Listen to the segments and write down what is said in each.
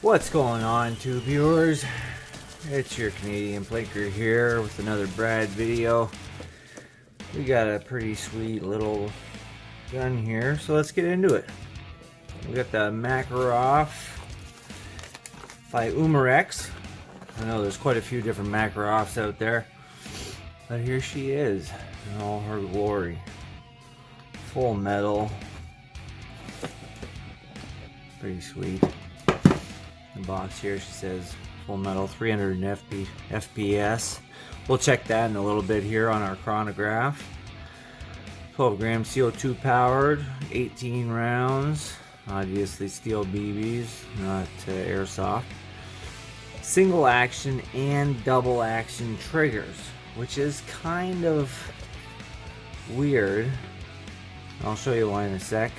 What's going on, tube viewers? It's your Canadian Blinker here with another Brad video. We got a pretty sweet little gun here, so let's get into it. We got the Makarov by Umarex. I know there's quite a few different Makarovs out there, but here she is in all her glory. Full metal. Pretty sweet. The box here, she says full metal, 300 FPS. We'll check that in a little bit here on our chronograph. 12 gram CO2 powered, 18 rounds, obviously steel BBs, not airsoft. Single action and double action triggers, which is kind of weird. I'll show you why in a sec.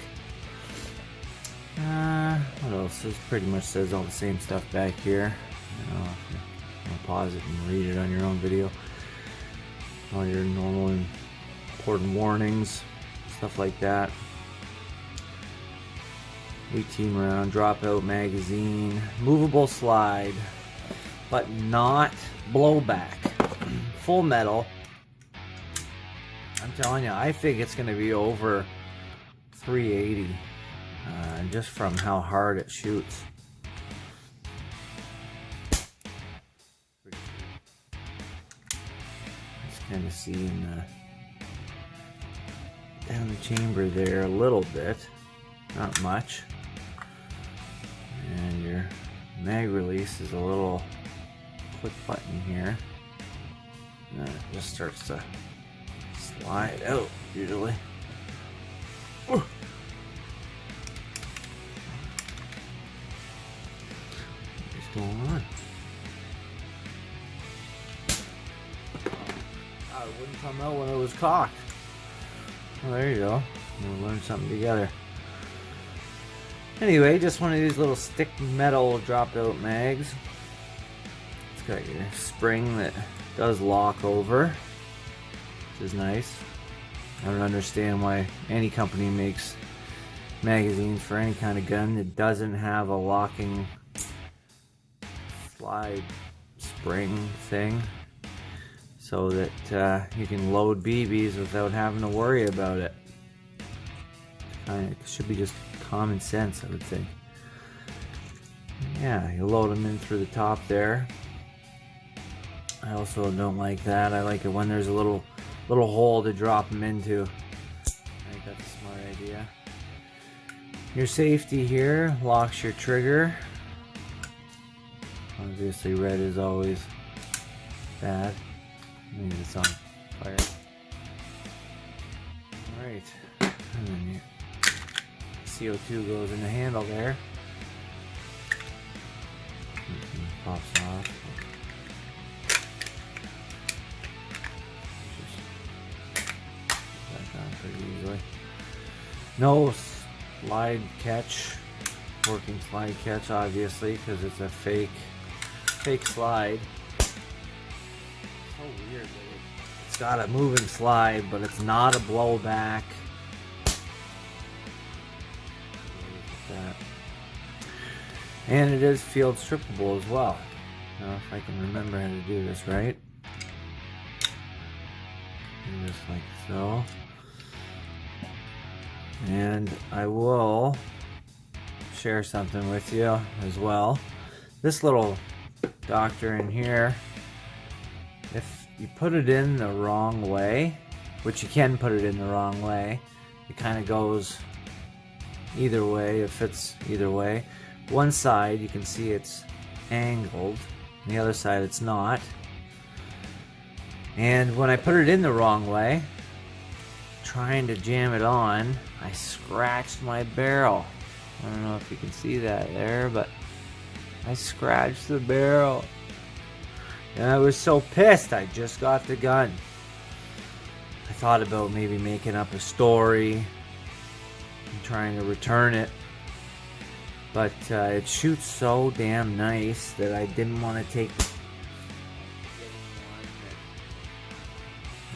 What else? This pretty much says all the same stuff back here. I'll pause it and read it on your own video. All your normal and important warnings, stuff like that. 18 round dropout magazine, movable slide, but not blowback. Full metal. I'm telling you, I think it's going to be over 380. Just from how hard it shoots. Just kind of see down the chamber there a little bit, not much. And your mag release is a little click button here. And it just starts to slide out usually. Ooh. Going on? Oh, it wouldn't come out when it was cocked. Well, there you go. We'll learn something together. Anyway, just one of these little stick metal dropped out mags. It's got your spring that does lock over, which is nice. I don't understand why any company makes magazines for any kind of gun that doesn't have a locking slide spring thing, so that you can load BBs without having to worry about it. It should be just common sense, I would think. Yeah, you load them in through the top there. I also don't like that. I like it when there's a little hole to drop them into. I think that's a smart idea. Your safety here locks your trigger. Obviously red is always bad. Maybe it's on fire. Alright. And then your CO2 goes in the handle there. Pops off. Back on pretty easily. No slide catch. Working slide catch, obviously, because it's a fake slide. So weird. It's got a moving slide, but it's not a blowback. And it is field strippable as well. Now, if I can remember how to do this right. And just like so. And I will share something with you as well. This little doctor in here, if you put it in the wrong way, which you can put it in the wrong way, it kind of goes either way, it fits either way. One side you can see it's angled, and the other side it's not. And when I put it in the wrong way, trying to jam it on, I scratched my barrel. I don't know if you can see that there, but I scratched the barrel. And I was so pissed. I just got the gun. I thought about maybe making up a story and trying to return it. But it shoots so damn nice that I didn't want to take one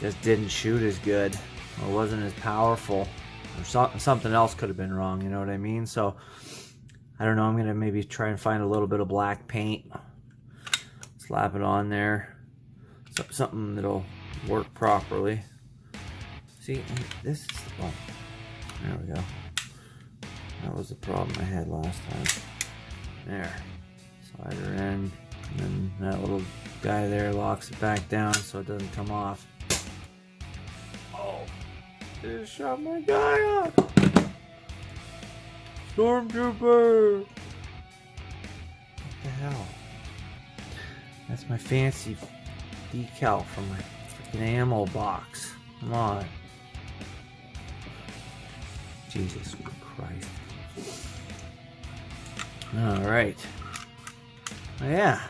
that just didn't shoot as good or wasn't as powerful. Or something else could have been wrong, you know what I mean? So I don't know, I'm gonna maybe try and find a little bit of black paint, slap it on there, something that'll work properly. See, this is, oh, there we go. That was the problem I had last time. There, slide her in, and then that little guy there locks it back down so it doesn't come off. Oh, it just shot my guy off. Stormtrooper! What the hell? That's my fancy decal from my freaking ammo box. Come on. Jesus Christ. Alright. Yeah.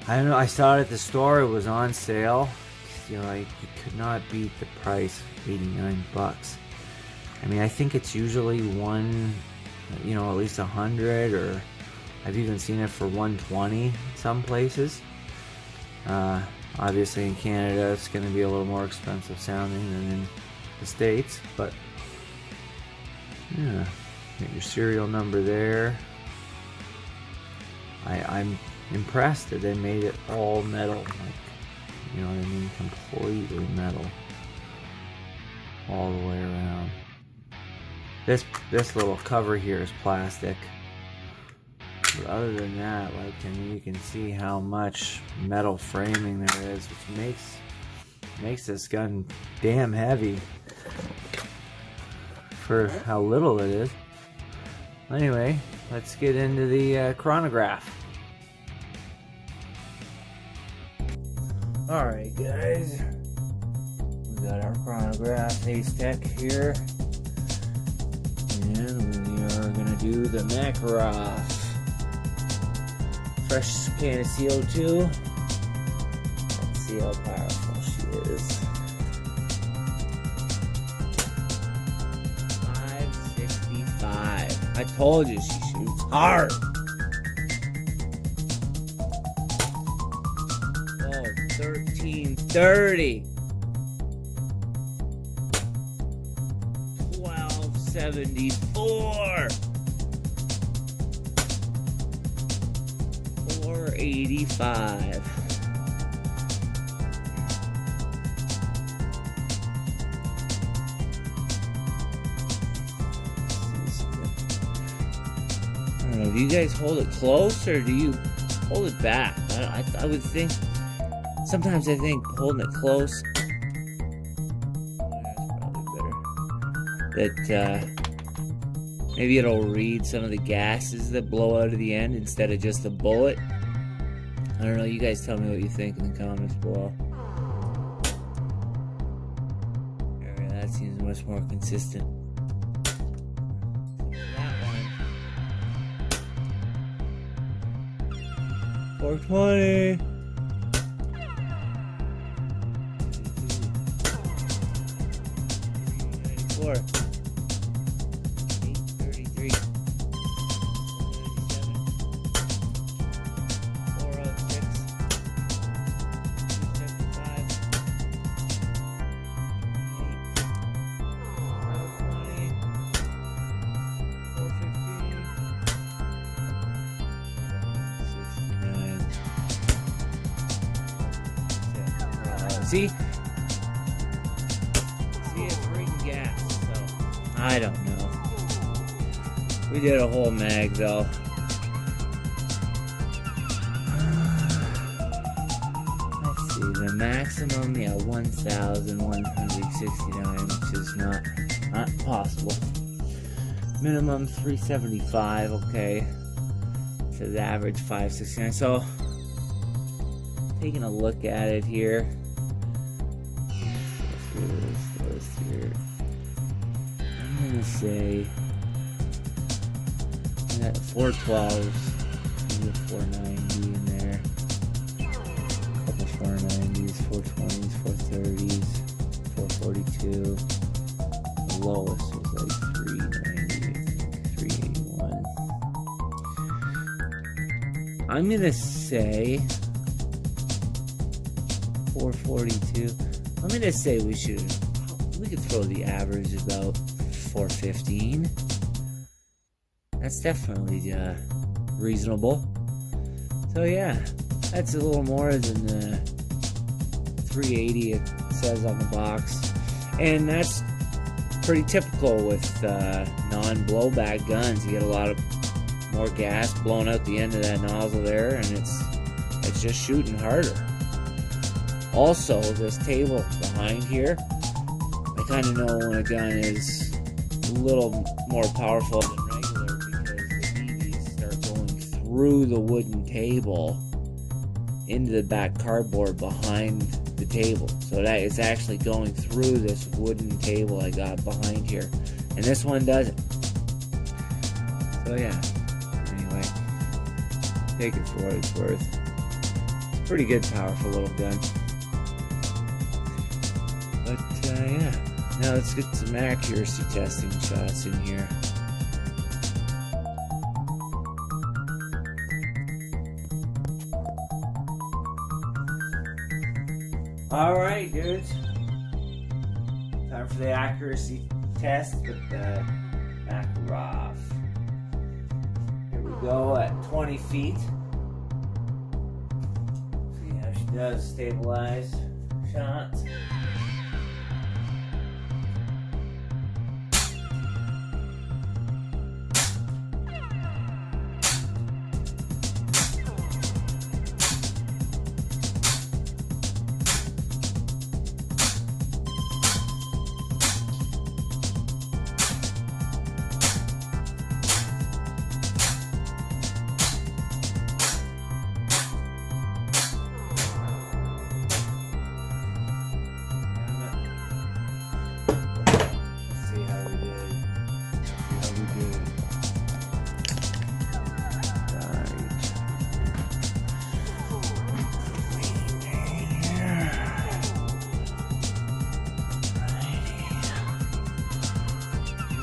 I don't know, I saw it at the store, it was on sale. You know, you could not beat the price, 89 bucks. I mean, I think it's usually one, you know, at least 100, or I've even seen it for 120 some places. Obviously in Canada it's going to be a little more expensive sounding than in the States, but yeah, get your serial number there. I'm impressed that they made it all metal, like, you know what I mean, completely metal all the way around. This little cover here is plastic, but other than that, like, I mean, you can see how much metal framing there is, which makes this gun damn heavy for how little it is. Anyway, let's get into the chronograph. Alright guys, we got our chronograph haystack here, and we are going to do the Makarov. Fresh can of CO2. Let's see how powerful she is. 565. I told you she shoots hard. Oh, 1330. 1274. 485. I don't know, do you guys hold it close or do you hold it back? I would think, sometimes I think holding it close, that's probably better, that maybe it'll read some of the gases that blow out of the end instead of just a bullet. I don't know, you guys tell me what you think in the comments below. Yeah, that seems much more consistent. That one. 420. 394. 833. 406. See, it's reading gas, so I don't know. We did a whole mag though. Let's see, the maximum, yeah, 1,169, which is not possible. Minimum 375, okay. It says average 569. So, taking a look at it here. Let's do this here. I'm gonna say I got 412s, maybe a 490 in there. A couple 490s, 420s, 430s, 442. The lowest was like 390, 381. I'm gonna say 442. I'm gonna say we could throw the average about 415. That's definitely reasonable. So yeah, that's a little more than the 380 it says on the box, and that's pretty typical with non-blowback guns. You get a lot of more gas blowing out the end of that nozzle there, and it's just shooting harder. Also, this table behind here, I kind of know when a gun is a little more powerful than regular because the BBs start going through the wooden table into the back cardboard behind the table. So that is actually going through this wooden table I got behind here, and this one doesn't. So yeah, anyway, take it for what it's worth. Pretty good, powerful little gun. But yeah, now let's get some accuracy testing shots in here. Alright, dudes. Time for the accuracy test with the Makarov. Here we go at 20 feet. See how she does stabilize shots.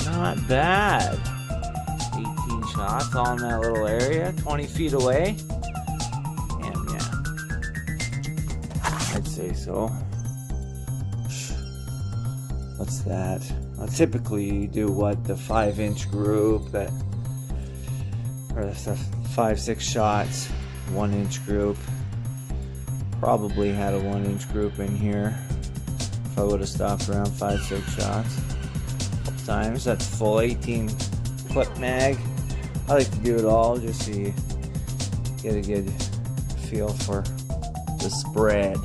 Not bad. 18 shots all in that little area, 20 feet away. And yeah, I'd say so. What's that? Well, typically you do what, the 5-inch group, that, or the 5-6 shots, 1-inch group. Probably had a 1-inch group in here if I would have stopped around 5-6 shots. Times. That's full 18 clip mag. I like to do it all just so you get a good feel for the spread.